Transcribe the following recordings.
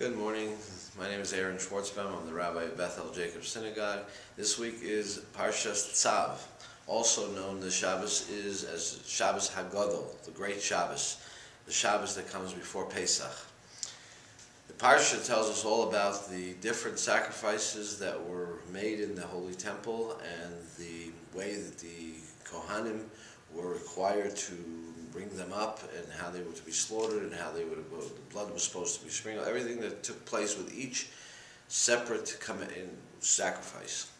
Good morning. My name is Aarron Schwarzbaum. I'm the Rabbi of Beth Synagogue. This week is Parshas Tzav, also known as Shabbos as Shabbos Hagadol, the Great Shabbos, the Shabbos that comes before Pesach. The Parsha tells us all about the different sacrifices that were made in the Holy Temple and the way that the Kohanim were required to bring them up and how they were to be slaughtered and how the blood was supposed to be sprinkled, everything that took place with each separate sacrifice.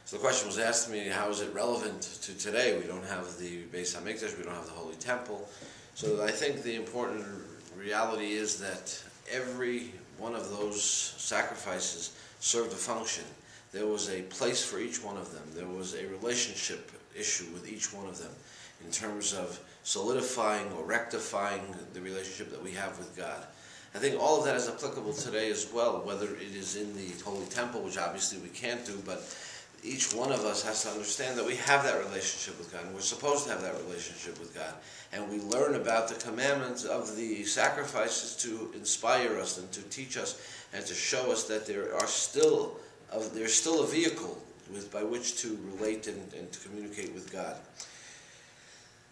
So the question was asked to me, how is it relevant to today? We don't have the Pesach.mp4, we don't have the Holy Temple. So I think the important reality is that every one of those sacrifices served a function. There was a place for each one of them. There was a relationship issue with each one of them in terms of solidifying or rectifying the relationship that we have with God. I think all of that is applicable today as well, whether it is in the Holy Temple, which obviously we can't do, but each one of us has to understand that we have that relationship with God, and we're supposed to have that relationship with God. And we learn about the commandments of the sacrifices to inspire us and to teach us and to show us that there's still a vehicle by which to relate and to communicate with God.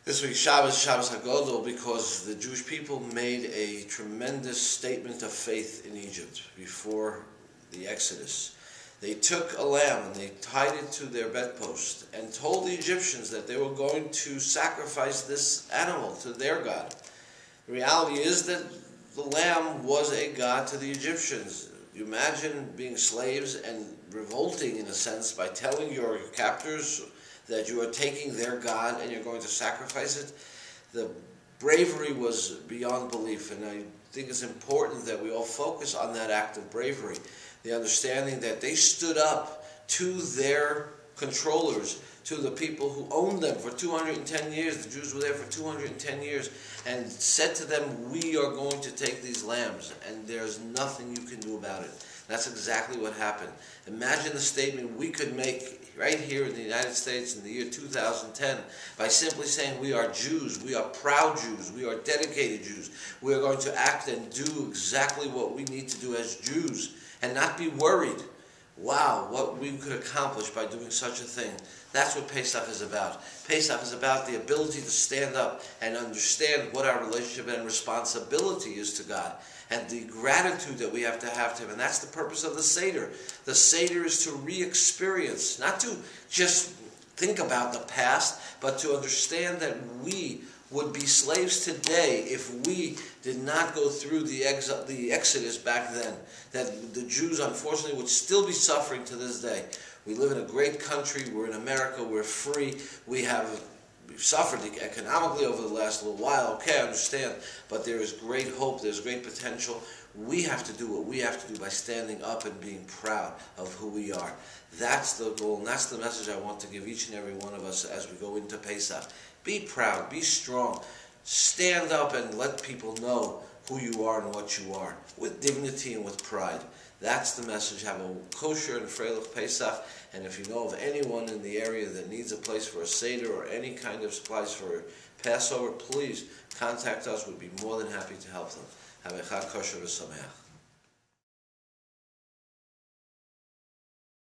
This week's Shabbos Hagadol, because the Jewish people made a tremendous statement of faith in Egypt before the Exodus. They took a lamb and they tied it to their bedpost and told the Egyptians that they were going to sacrifice this animal to their God. The reality is that the lamb was a god to the Egyptians. You imagine being slaves and revolting, in a sense, by telling your captors that you are taking their God and you're going to sacrifice it. The bravery was beyond belief, and I think it's important that we all focus on that act of bravery. The understanding that they stood up to their controllers, to the people who owned them for 210 years. The Jews were there for 210 years, and said to them, we are going to take these lambs, and there's nothing you can do about it. That's exactly what happened. Imagine the statement we could make right here in the United States in the year 2010 by simply saying we are Jews, we are proud Jews, we are dedicated Jews. We are going to act and do exactly what we need to do as Jews and not be worried. Wow, what we could accomplish by doing such a thing. That's what Pesach is about. Pesach is about the ability to stand up and understand what our relationship and responsibility is to God, and the gratitude that we have to Him. And that's the purpose of the Seder. The Seder is to re-experience, not to just think about the past, but to understand that we would be slaves today if we did not go through the Exodus back then. That the Jews, unfortunately, would still be suffering to this day. We live in a great country. We're in America. We're free. We've suffered economically over the last little while. Okay, I understand. But there is great hope. There's great potential. We have to do what we have to do by standing up and being proud of who we are. That's the goal, and that's the message I want to give each and every one of us as we go into Pesach. Be proud, be strong, stand up and let people know who you are and what you are, with dignity and with pride. That's the message. Have a kosher and freilich Pesach, and if you know of anyone in the area that needs a place for a Seder or any kind of supplies for Passover, please contact us. We'd be more than happy to help them. Have a chag kosher v'sameach.